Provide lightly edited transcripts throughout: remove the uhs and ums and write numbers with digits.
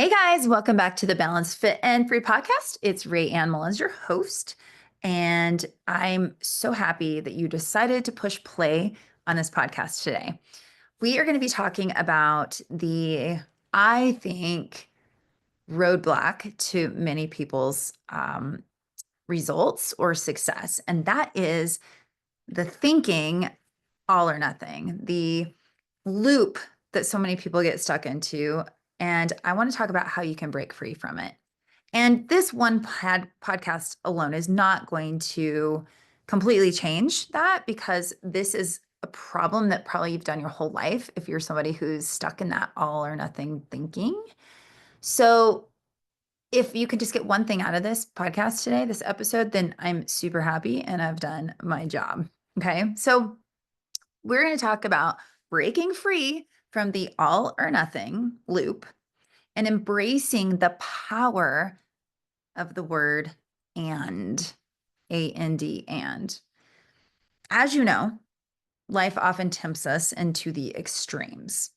Hey guys, welcome back to the Balanced Fit and Free podcast. It's Ray Ann Mullins, your host, and I'm so happy that you decided to push play on this podcast today. We are going to be talking about I think, roadblock to many people's results or success, and that is the thinking all or nothing, the loop that so many people get stuck into. And I want to talk about how you can break free from it. And this one podcast alone is not going to completely change that, because this is a problem that probably you've done your whole life if you're somebody who's stuck in that all or nothing thinking. So if you could just get one thing out of this podcast today, this episode, then I'm super happy and I've done my job. Okay. So we're going to talk about breaking free from the all or nothing loop and embracing the power of the word and, A-N-D, and. As you know, life often tempts us into the extremes.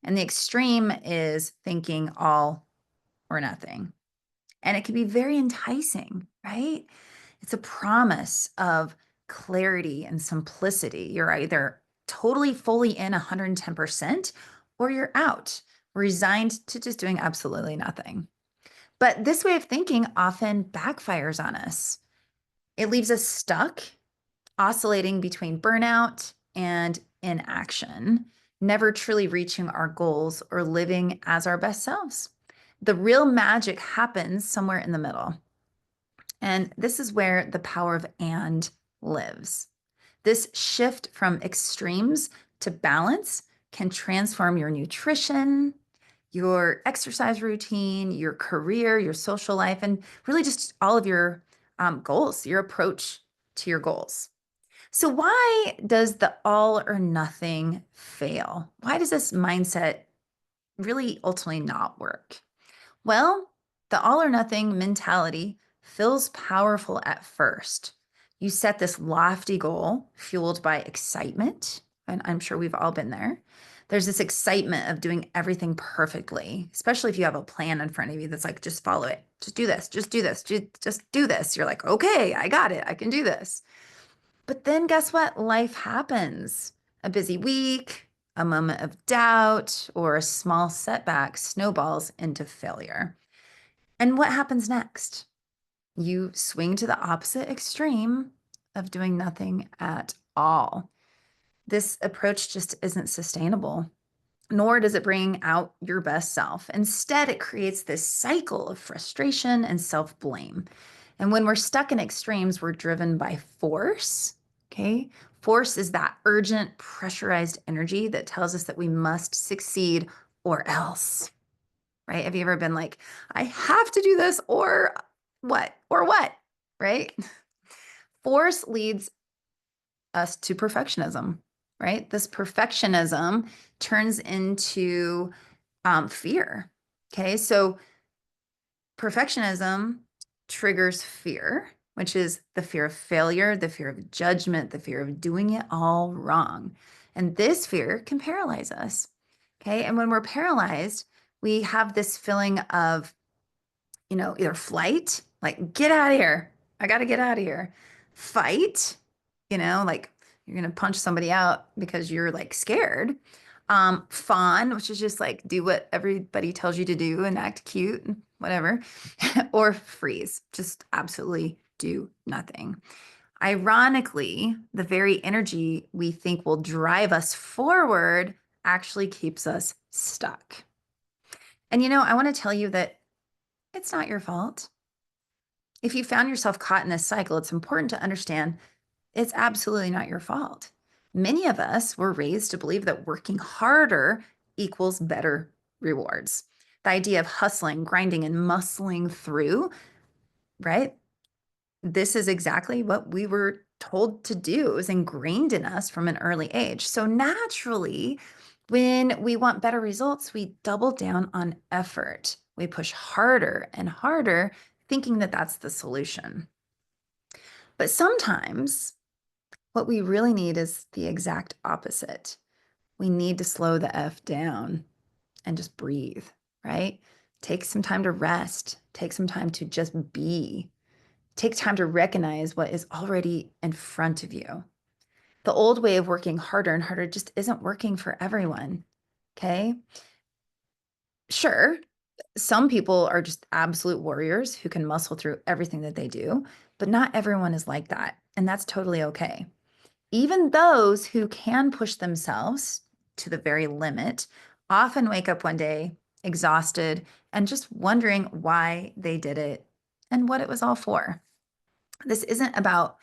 And the extreme is thinking all or nothing. And it can be very enticing, right? It's a promise of clarity and simplicity. You're either totally fully in 110%, or you're out, resigned to just doing absolutely nothing. But this way of thinking often backfires on us. It leaves us stuck, oscillating between burnout and inaction, never truly reaching our goals or living as our best selves. The real magic happens somewhere in the middle. And this is where the power of and lives. This shift from extremes to balance can transform your nutrition, your exercise routine, your career, your social life, and really just all of your goals, your approach to your goals. So, why does the all or nothing fail? Why does this mindset really ultimately not work? Well, the all or nothing mentality feels powerful at first. You set this lofty goal fueled by excitement, and I'm sure we've all been there. There's this excitement of doing everything perfectly, especially if you have a plan in front of you that's like, just follow it, just do this, just do this, just do this. You're like, okay, I got it, I can do this. But then guess what? Life happens. A busy week, a moment of doubt, or a small setback snowballs into failure. And what happens next? You swing to the opposite extreme of doing nothing at all. This approach just isn't sustainable, nor does it bring out your best self. Instead, it creates this cycle of frustration and self blame. And when we're stuck in extremes, we're driven by force. Okay. Force is that urgent, pressurized energy that tells us that we must succeed or else, right? Have you ever been like, I have to do this or what? Or what? Right? Force leads us to perfectionism, right? This perfectionism turns into fear. Okay. So perfectionism triggers fear, which is the fear of failure, the fear of judgment, the fear of doing it all wrong. And this fear can paralyze us. Okay. And when we're paralyzed, we have this feeling of, either flight, like, get out of here. I got to get out of here. Fight, like you're going to punch somebody out because you're like scared. Fawn, which is just like do what everybody tells you to do and act cute and whatever. Or freeze, just absolutely do nothing. Ironically, the very energy we think will drive us forward actually keeps us stuck. And I want to tell you that it's not your fault. If you found yourself caught in this cycle, it's important to understand it's absolutely not your fault. Many of us were raised to believe that working harder equals better rewards. The idea of hustling, grinding, and muscling through, right? This is exactly what we were told to do. It was ingrained in us from an early age. So naturally, when we want better results, we double down on effort. We push harder and harder, thinking that that's the solution. But sometimes what we really need is the exact opposite. We need to slow the F down and just breathe, right? Take some time to rest. Take some time to just be. Take time to recognize what is already in front of you. The old way of working harder and harder just isn't working for everyone. Okay. Sure, some people are just absolute warriors who can muscle through everything that they do, but not everyone is like that. And that's totally okay. Even those who can push themselves to the very limit often wake up one day exhausted and just wondering why they did it and what it was all for. This isn't about,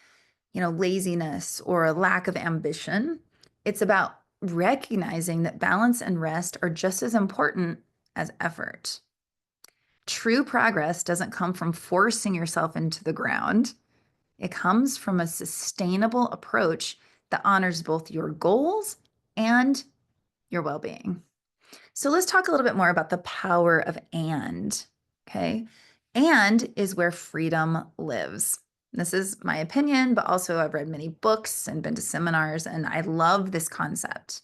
laziness or a lack of ambition. It's about recognizing that balance and rest are just as important as effort. True progress doesn't come from forcing yourself into the ground. It comes from a sustainable approach that honors both your goals and your well being. So let's talk a little bit more about the power of and. Okay. And is where freedom lives. This is my opinion, but also I've read many books and been to seminars, and I love this concept.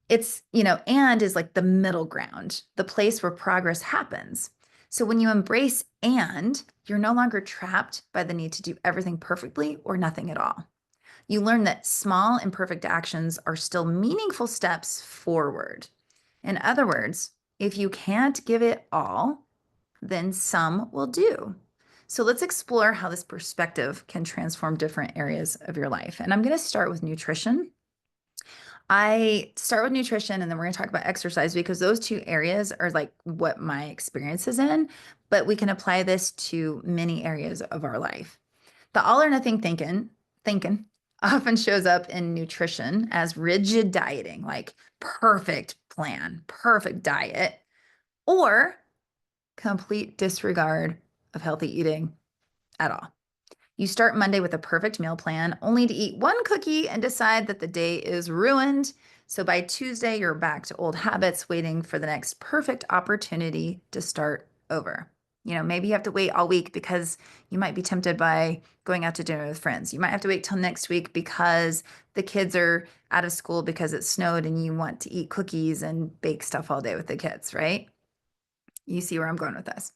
It's, and is like the middle ground, the place where progress happens. So when you embrace and, you're no longer trapped by the need to do everything perfectly or nothing at all. You learn that small, imperfect actions are still meaningful steps forward. In other words, if you can't give it all, then some will do. So let's explore how this perspective can transform different areas of your life. And I'm going to start with nutrition. I start with nutrition and then we're going to talk about exercise because those two areas are like what my experience is in, but we can apply this to many areas of our life. The all or nothing thinking often shows up in nutrition as rigid dieting, like perfect plan, perfect diet, or complete disregard of healthy eating at all. You start Monday with a perfect meal plan, only to eat one cookie and decide that the day is ruined. So by Tuesday, you're back to old habits, waiting for the next perfect opportunity to start over. Maybe you have to wait all week because you might be tempted by going out to dinner with friends. You might have to wait till next week because the kids are out of school because it snowed and you want to eat cookies and bake stuff all day with the kids, right? You see where I'm going with this.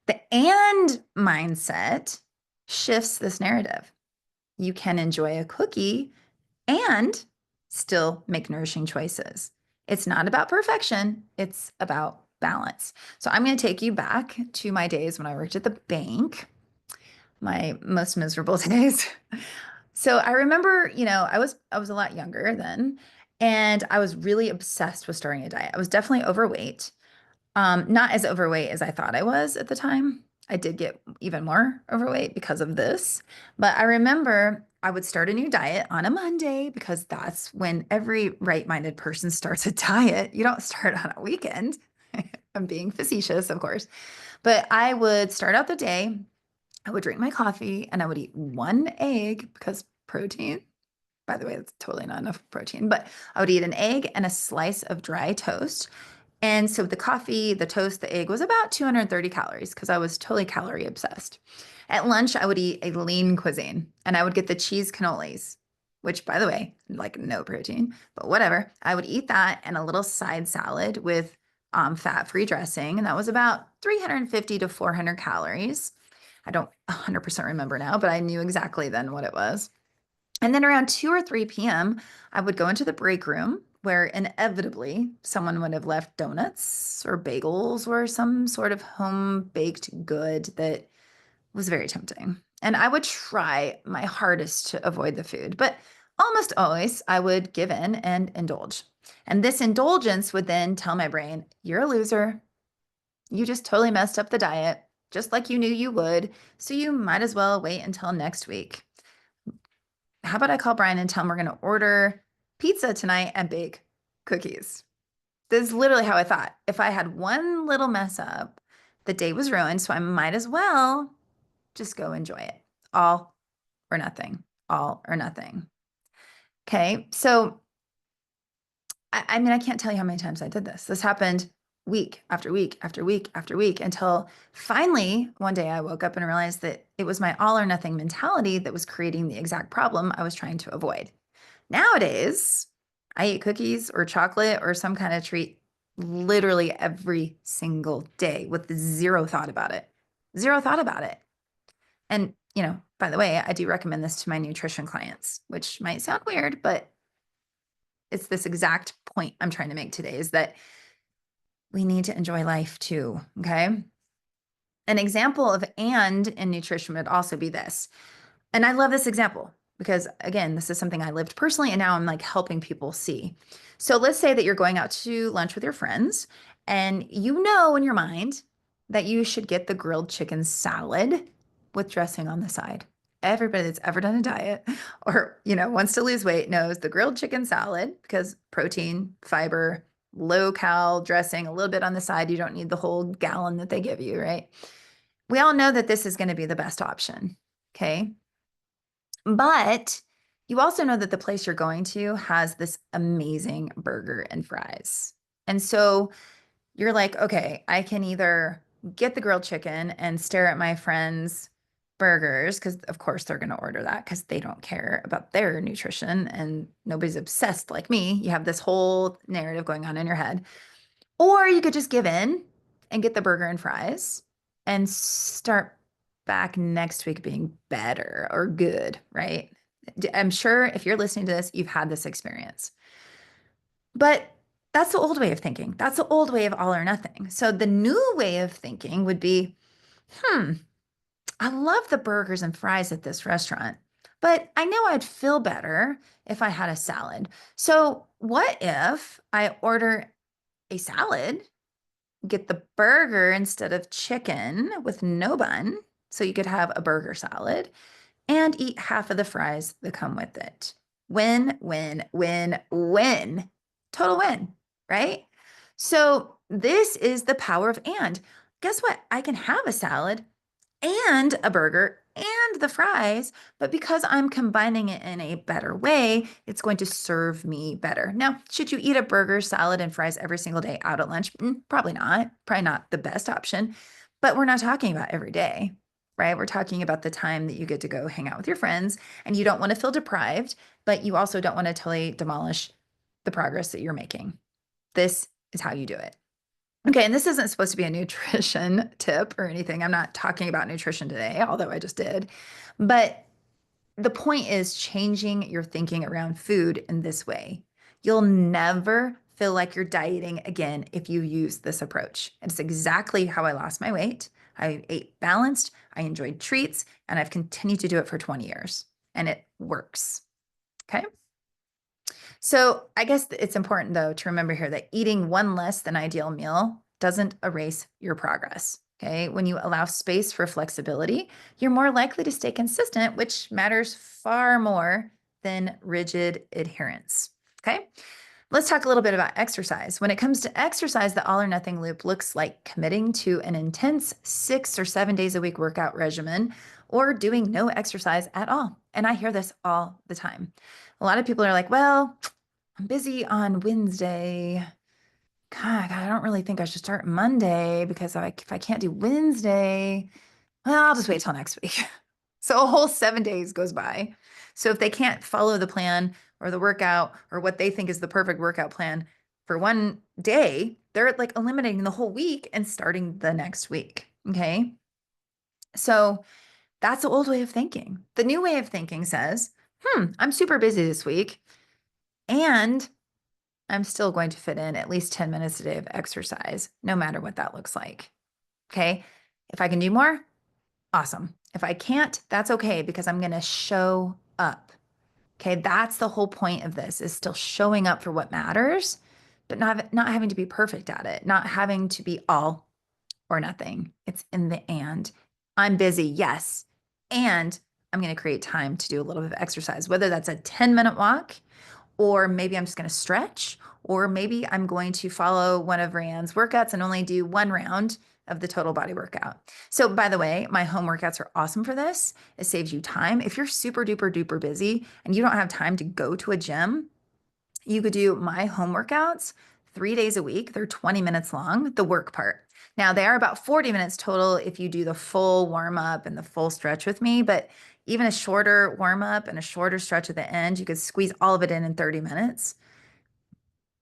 The and mindset shifts this narrative. You can enjoy a cookie and still make nourishing choices. It's not about perfection, it's about balance. So I'm going to take you back to my days when I worked at the bank, my most miserable days. So I remember, I was a lot younger then, and I was really obsessed with starting a diet. I was definitely overweight. Not as overweight as I thought I was at the time. I did get even more overweight because of this. But I remember I would start a new diet on a Monday because that's when every right-minded person starts a diet. You don't start on a weekend. I'm being facetious, of course. But I would start out the day, I would drink my coffee, and I would eat one egg because protein. By the way, that's totally not enough protein, but I would eat an egg and a slice of dry toast. And so the coffee, the toast, the egg was about 230 calories because I was totally calorie obsessed. At lunch, I would eat a lean cuisine and I would get the cheese cannolis, which, by the way, like no protein, but whatever. I would eat that and a little side salad with fat-free dressing. And that was about 350 to 400 calories. I don't 100% remember now, but I knew exactly then what it was. And then around 2 or 3 p.m., I would go into the break room where inevitably someone would have left donuts or bagels or some sort of home baked good that was very tempting. And I would try my hardest to avoid the food, but almost always I would give in and indulge. And this indulgence would then tell my brain, you're a loser. You just totally messed up the diet, just like you knew you would. So you might as well wait until next week. How about I call Brian and tell him we're going to order pizza tonight and bake cookies? This is literally how I thought. If I had one little mess up, the day was ruined. So I might as well just go enjoy it. All or nothing. All or nothing. Okay. So, I mean, I can't tell you how many times I did this. This happened week after week after week after week until finally one day I woke up and realized that it was my all or nothing mentality that was creating the exact problem I was trying to avoid. Nowadays, I eat cookies or chocolate or some kind of treat literally every single day with zero thought about it. Zero thought about it. And, by the way, I do recommend this to my nutrition clients, which might sound weird, but it's this exact point I'm trying to make today is that we need to enjoy life too. Okay. An example of and in nutrition would also be this. And I love this example because, again, this is something I lived personally, and now I'm like helping people see. So let's say that you're going out to lunch with your friends, and you know in your mind that you should get the grilled chicken salad with dressing on the side. Everybody that's ever done a diet or, wants to lose weight knows the grilled chicken salad because protein, fiber, low cal dressing, a little bit on the side. You don't need the whole gallon that they give you, right? We all know that this is going to be the best option. Okay. But you also know that the place you're going to has this amazing burger and fries. And so you're like, okay, I can either get the grilled chicken and stare at my friends' burgers, because of course they're going to order that because they don't care about their nutrition and nobody's obsessed like me. You have this whole narrative going on in your head. Or you could just give in and get the burger and fries and start back next week being better or good, right? I'm sure if you're listening to this, you've had this experience. But that's the old way of thinking. That's the old way of all or nothing. So the new way of thinking would be, I love the burgers and fries at this restaurant, but I know I'd feel better if I had a salad. So what if I order a salad, get the burger instead of chicken with no bun, so you could have a burger salad and eat half of the fries that come with it. Win, win, win, win. Total win, right? So this is the power of and. Guess what? I can have a salad and a burger and the fries, but because I'm combining it in a better way, it's going to serve me better. Now, should you eat a burger, salad, and fries every single day out at lunch? Probably not. Probably not the best option, but we're not talking about every day, right? We're talking about the time that you get to go hang out with your friends and you don't want to feel deprived, but you also don't want to totally demolish the progress that you're making. This is how you do it. Okay, and this isn't supposed to be a nutrition tip or anything. I'm not talking about nutrition today, although I just did. But the point is changing your thinking around food in this way. You'll never feel like you're dieting again if you use this approach. It's exactly how I lost my weight. I ate balanced, I enjoyed treats, and I've continued to do it for 20 years, and it works. Okay. So I guess it's important, though, to remember here that eating one less than ideal meal doesn't erase your progress. Okay. When you allow space for flexibility, you're more likely to stay consistent, which matters far more than rigid adherence. Okay. Let's talk a little bit about exercise. When it comes to exercise, the all or nothing loop looks like committing to an intense 6 or 7 days a week workout regimen or doing no exercise at all. And I hear this all the time. A lot of people are like, well, I'm busy on Wednesday. God, I don't really think I should start Monday because if I can't do Wednesday, well, I'll just wait till next week. So a whole 7 days goes by. So if they can't follow the plan or the workout or what they think is the perfect workout plan for one day, they're like eliminating the whole week and starting the next week. Okay. So that's the old way of thinking. The new way of thinking says, I'm super busy this week and I'm still going to fit in at least 10 minutes a day of exercise, no matter what that looks like. Okay. If I can do more, awesome. If I can't, that's okay because I'm going to show up. Okay. That's the whole point of this is still showing up for what matters, but not having to be perfect at it, not having to be all or nothing. It's in the and. I'm busy, yes. And I'm going to create time to do a little bit of exercise, whether that's a 10-minute walk, or maybe I'm just going to stretch, or maybe I'm going to follow one of Rand's workouts and only do one round of the total body workout. So by the way, my home workouts are awesome for this. It saves you time. If you're super duper duper busy and you don't have time to go to a gym, you could do my home workouts 3 days a week. They're 20 minutes long, the work part. Now, they are about 40 minutes total if you do the full warm up and the full stretch with me, but even a shorter warm up and a shorter stretch at the end, you could squeeze all of it in 30 minutes.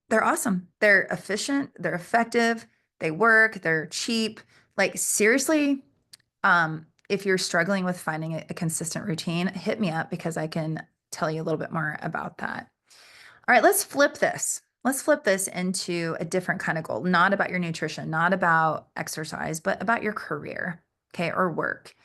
They're awesome. They're efficient, they're effective, they work, they're cheap. Like seriously, if you're struggling with finding a consistent routine, hit me up because I can tell you a little bit more about that. All right, let's flip this. Let's flip this into a different kind of goal, not about your nutrition, not about exercise, but about your career, okay, or work.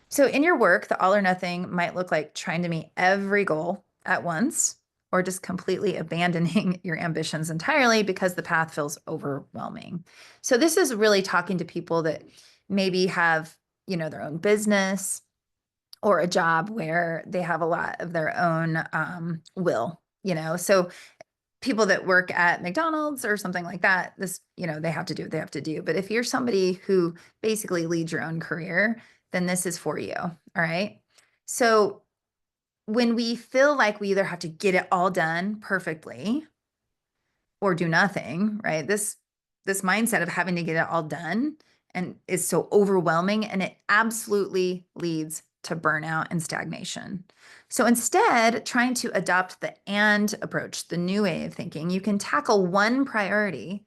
So in your work, the all or nothing might look like trying to meet every goal at once or just completely abandoning your ambitions entirely because the path feels overwhelming. So this is really talking to people that maybe have, their own business or a job where they have a lot of their own So people that work at McDonald's or something like that, this, they have to do what they have to do. But if you're somebody who basically leads your own career, then this is for you. All right. So when we feel like we either have to get it all done perfectly or do nothing, right? This mindset of having to get it all done and is so overwhelming, and it absolutely leads to burnout and stagnation. So instead, trying to adopt the and approach, the new way of thinking, you can tackle one priority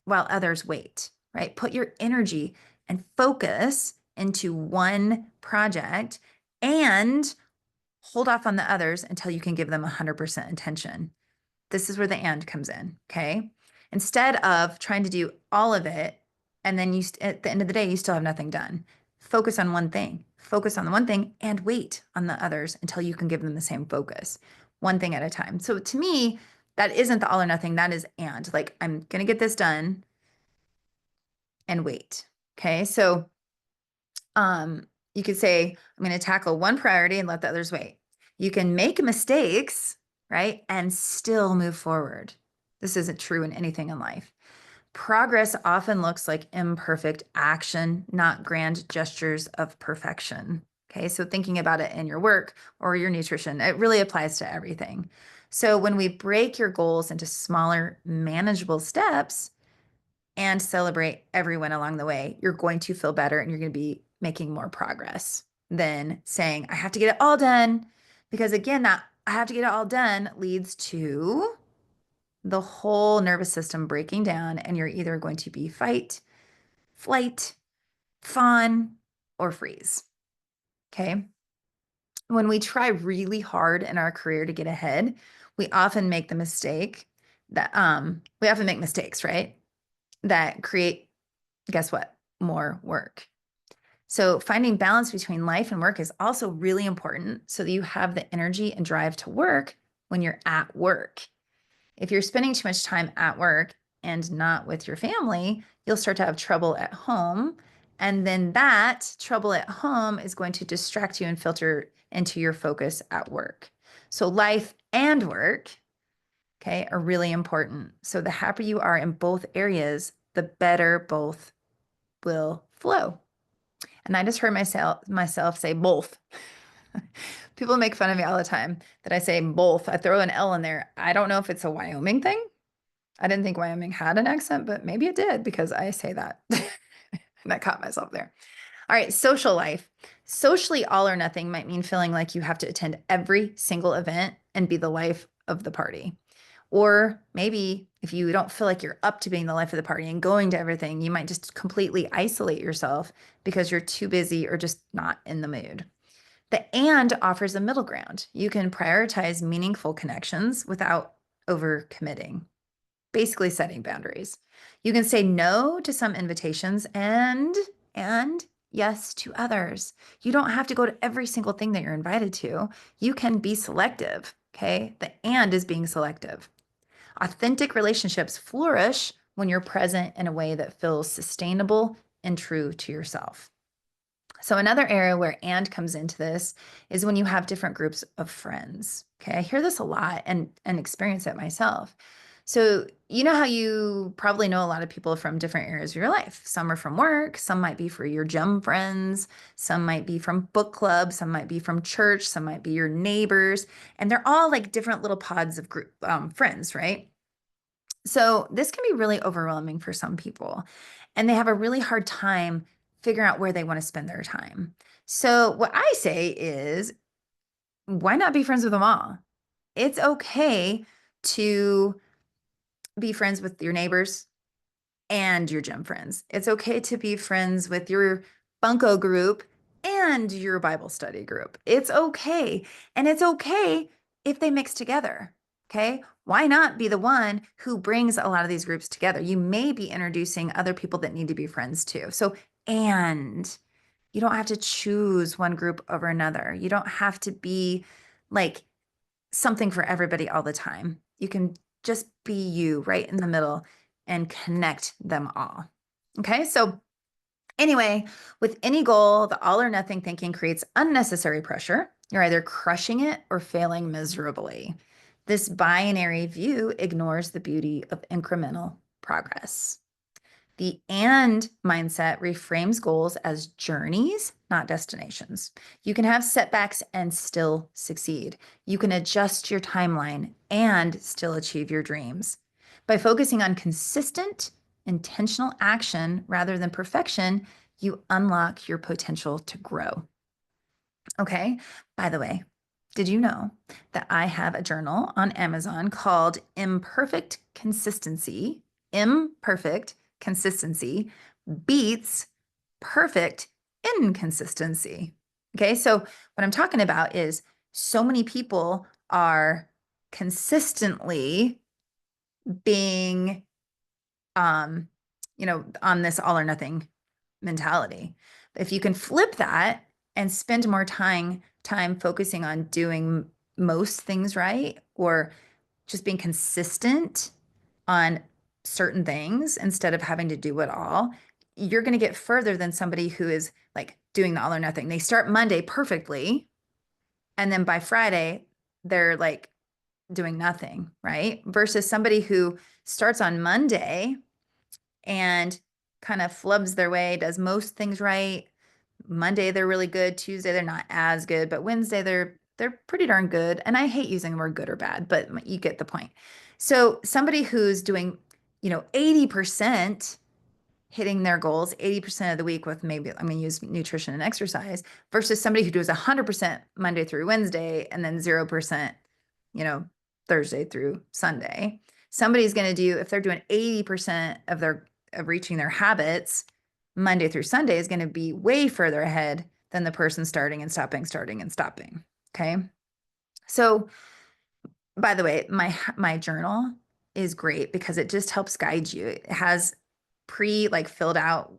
while others wait, right? Put your energy and focus into one project and hold off on the others until you can give them 100% attention. This is where the and comes in, okay? Instead of trying to do all of it and then at the end of the day you still have nothing done. Focus on one thing. Focus on the one thing and wait on the others until you can give them the same focus. One thing at a time. So to me, that isn't the all or nothing, that is and. Like I'm going to get this done and wait. Okay? So you could say I'm going to tackle one priority and let the others wait. You can make mistakes, right? And still move forward. This isn't true in anything in life. Progress often looks like imperfect action, not grand gestures of perfection. Okay, so thinking about it in your work or your nutrition, it really applies to everything. So when we break your goals into smaller, manageable steps and celebrate everyone along the way, you're going to feel better and you're going to be making more progress than saying, I have to get it all done. Because again, that I have to get it all done leads to the whole nervous system breaking down, and you're either going to be fight, flight, fawn, or freeze. Okay. When we try really hard in our career to get ahead, we often make the mistake that we often make mistakes, right? That create, guess what? More work. So finding balance between life and work is also really important so that you have the energy and drive to work when you're at work. If you're spending too much time at work and not with your family, you'll start to have trouble at home. And then that trouble at home is going to distract you and filter into your focus at work. So life and work, okay, are really important. So the happier you are in both areas, the better both will flow. And I just heard myself say both. People make fun of me all the time that I say both. I throw an L in there. I don't know if it's a Wyoming thing. I didn't think Wyoming had an accent, but maybe it did because I say that. And I caught myself there. All right, social life. Socially, all or nothing might mean feeling like you have to attend every single event and be the life of the party. Or maybe if you don't feel like you're up to being the life of the party and going to everything, you might just completely isolate yourself because you're too busy or just not in the mood. The and offers a middle ground. You can prioritize meaningful connections without overcommitting, basically setting boundaries. You can say no to some invitations and yes to others. You don't have to go to every single thing that you're invited to. You can be selective, okay? The and is being selective. Authentic relationships flourish when you're present in a way that feels sustainable and true to yourself. So another area where and comes into this is when you have different groups of friends. Okay, I hear this a lot and experience it myself. So you know how you probably know a lot of people from different areas of your life. Some are from work, some might be for your gym friends, some might be from book club, some might be from church, some might be your neighbors, and they're all like different little pods of group friends, right? So this can be really overwhelming for some people, and they have a really hard time figuring out where they want to spend their time. So what I say is, why not be friends with them all? It's okay to be friends with your neighbors and your gym friends. It's okay to be friends with your bunco group and your Bible study group. It's okay. And it's okay if they mix together. Okay. Why not be the one who brings a lot of these groups together? You may be introducing other people that need to be friends too. So, and you don't have to choose one group over another. You don't have to be like something for everybody all the time. You can just be you right in the middle and connect them all. Okay. So, anyway, with any goal, the all or nothing thinking creates unnecessary pressure. You're either crushing it or failing miserably. This binary view ignores the beauty of incremental progress. The and mindset reframes goals as journeys, not destinations. You can have setbacks and still succeed. You can adjust your timeline and still achieve your dreams. By focusing on consistent, intentional action rather than perfection, you unlock your potential to grow. Okay, by the way, did you know that I have a journal on Amazon called Imperfect Consistency? Imperfect Consistency beats perfect inconsistency. Okay, so what I'm talking about is so many people are consistently being, on this all or nothing mentality. If you can flip that and spend more time focusing on doing most things right, or just being consistent on certain things instead of having to do it all, you're going to get further than somebody who is like doing the all or nothing. They start Monday perfectly, and then by Friday, they're like doing nothing, right? Versus somebody who starts on Monday and kind of flubs their way, does most things right. Monday they're really good. Tuesday they're not as good, but Wednesday they're pretty darn good. And I hate using the word good or bad, but you get the point. So somebody who's doing, 80% hitting their goals 80% of the week with, maybe I'm going to use nutrition and exercise, versus somebody who does 100% Monday through Wednesday and then 0%, Thursday through Sunday. Somebody's going to do, if they're doing 80% of reaching their habits Monday through Sunday, is going to be way further ahead than the person starting and stopping, starting and stopping. Okay. So, by the way, my journal is great because it just helps guide you. It has filled out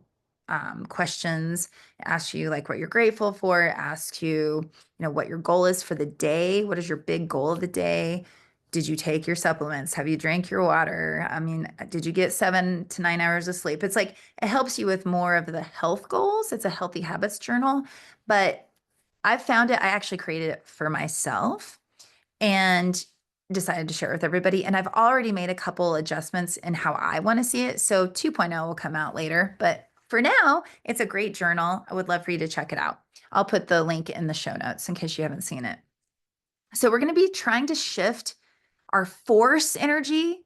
questions. It asks you like what you're grateful for. It asks you, what your goal is for the day. What is your big goal of the day? Did you take your supplements? Have you drank your water? I mean, did you get 7 to 9 hours of sleep? It's like it helps you with more of the health goals. It's a healthy habits journal, but I found it. I actually created it for myself and decided to share it with everybody. And I've already made a couple adjustments in how I want to see it. So 2.0 will come out later. But for now, it's a great journal. I would love for you to check it out. I'll put the link in the show notes in case you haven't seen it. So we're going to be trying to shift our force energy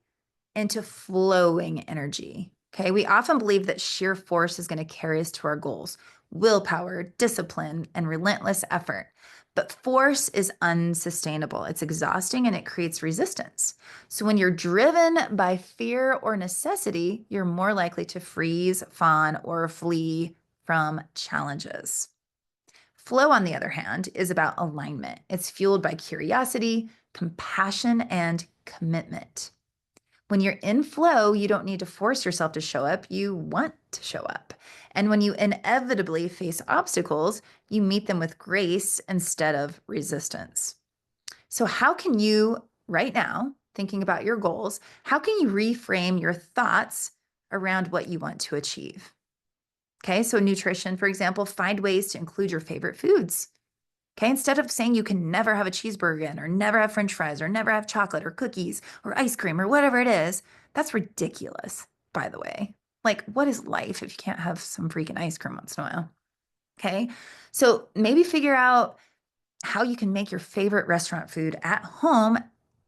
into flowing energy. Okay. We often believe that sheer force is going to carry us to our goals, willpower, discipline, and relentless effort. But force is unsustainable. It's exhausting and it creates resistance. So when you're driven by fear or necessity, you're more likely to freeze, fawn, or flee from challenges. Flow, on the other hand, is about alignment. It's fueled by curiosity, compassion, and commitment. When you're in flow, you don't need to force yourself to show up. You want to show up. And when you inevitably face obstacles, you meet them with grace instead of resistance. So how can you, right now, thinking about your goals, how can you reframe your thoughts around what you want to achieve? Okay, so nutrition, for example, find ways to include your favorite foods. Okay, instead of saying you can never have a cheeseburger again, or never have French fries, or never have chocolate, or cookies, or ice cream, or whatever it is, that's ridiculous, by the way. Like, what is life if you can't have some freaking ice cream once in a while? Okay, so maybe figure out how you can make your favorite restaurant food at home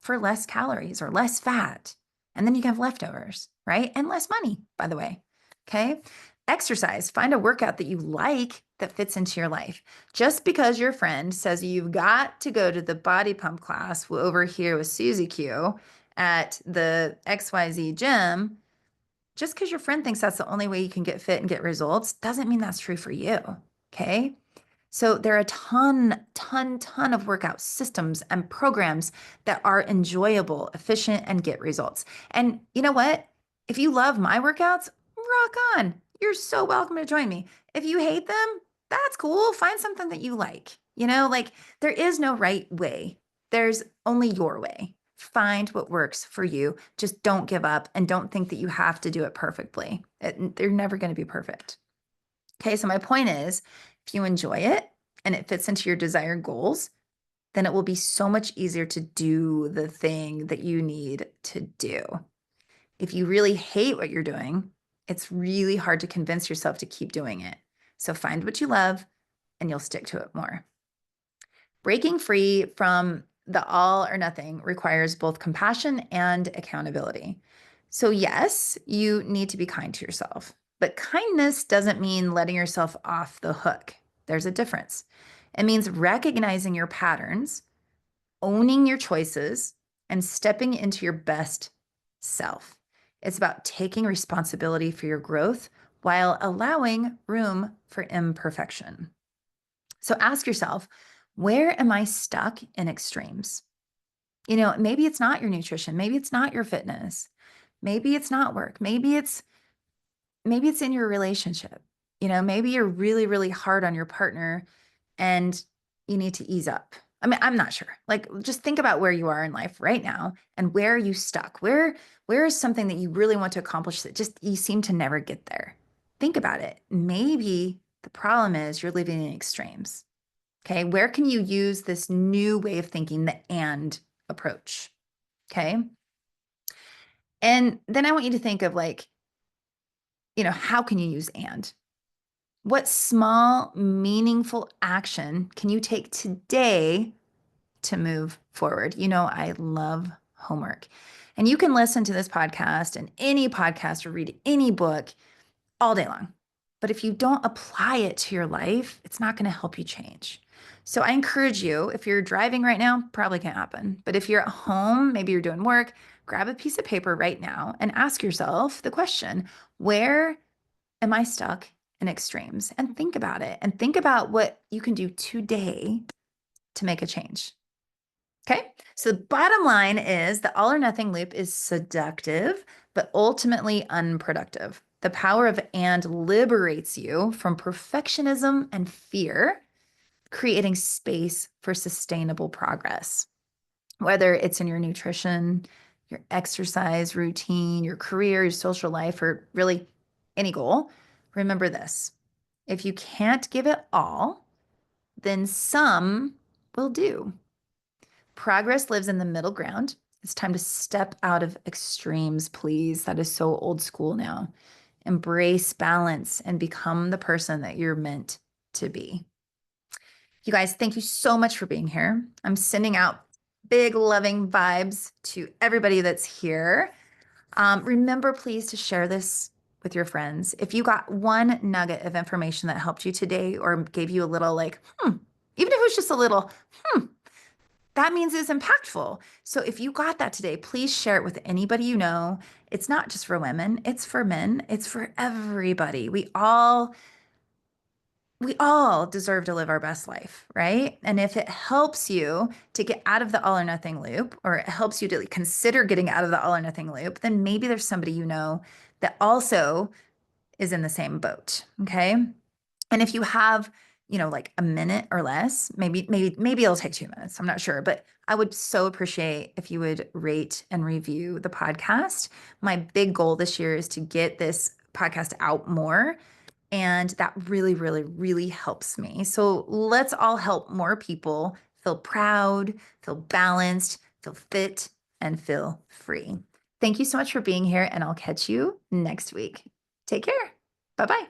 for less calories or less fat. And then you can have leftovers, right? And less money, by the way. Okay. Exercise, find a workout that you like that fits into your life. Just because your friend says you've got to go to the body pump class over here with Susie Q at the XYZ gym, just because your friend thinks that's the only way you can get fit and get results doesn't mean that's true for you. Okay. So there are a ton of workout systems and programs that are enjoyable, efficient, and get results. And you know what? If you love my workouts, rock on. You're so welcome to join me. If you hate them, that's cool. Find something that you like. Like there is no right way. There's only your way. Find what works for you. Just don't give up and don't think that you have to do it perfectly. They're never going to be perfect. Okay, so my point is, if you enjoy it and it fits into your desired goals, then it will be so much easier to do the thing that you need to do. If you really hate what you're doing, it's really hard to convince yourself to keep doing it. So find what you love and you'll stick to it more. Breaking free from the all or nothing requires both compassion and accountability. So, yes, you need to be kind to yourself, but kindness doesn't mean letting yourself off the hook. There's a difference. It means recognizing your patterns, owning your choices, and stepping into your best self. It's about taking responsibility for your growth while allowing room for imperfection. So ask yourself, where am I stuck in extremes? Maybe it's not your nutrition, maybe it's not your fitness, maybe it's not work, maybe it's in your relationship. Maybe you're really, really hard on your partner and you need to ease up. I mean, I'm not sure. Like, just think about where you are in life right now and where are you stuck? Where is something that you really want to accomplish that just you seem to never get there? Think about it. Maybe the problem is you're living in extremes. Okay, where can you use this new way of thinking, the and approach? Okay. And then I want you to think of how can you use and? What small, meaningful action can you take today to move forward? I love homework. And you can listen to this podcast and any podcast or read any book all day long. But if you don't apply it to your life, it's not going to help you change. So I encourage you, if you're driving right now, probably can't happen. But if you're at home, maybe you're doing work, grab a piece of paper right now and ask yourself the question, where am I stuck in extremes? And think about it and think about what you can do today to make a change. Okay, so the bottom line is the all or nothing loop is seductive, but ultimately unproductive. The power of and liberates you from perfectionism and fear, creating space for sustainable progress. Whether it's in your nutrition, your exercise routine, your career, your social life, or really any goal, remember this. If you can't give it all, then some will do. Progress lives in the middle ground. It's time to step out of extremes, please. That is so old school now. Embrace balance and become the person that you're meant to be. You guys, thank you so much for being here. I'm sending out big loving vibes to everybody that's here. Remember, please, to share this with your friends. If you got one nugget of information that helped you today or gave you a little even if it was just a little, that means it's impactful. So if you got that today, please share it with anybody you know. It's not just for women, it's for men, it's for everybody. We all deserve to live our best life, right? And if it helps you to get out of the all or nothing loop, or it helps you to consider getting out of the all or nothing loop, then maybe there's somebody you know that also is in the same boat, okay? And if you have, like a minute or less, maybe it'll take 2 minutes. I'm not sure, but I would so appreciate if you would rate and review the podcast. My big goal this year is to get this podcast out more. And that really, really, really helps me. So let's all help more people feel proud, feel balanced, feel fit, and feel free. Thank you so much for being here, and I'll catch you next week. Take care. Bye-bye.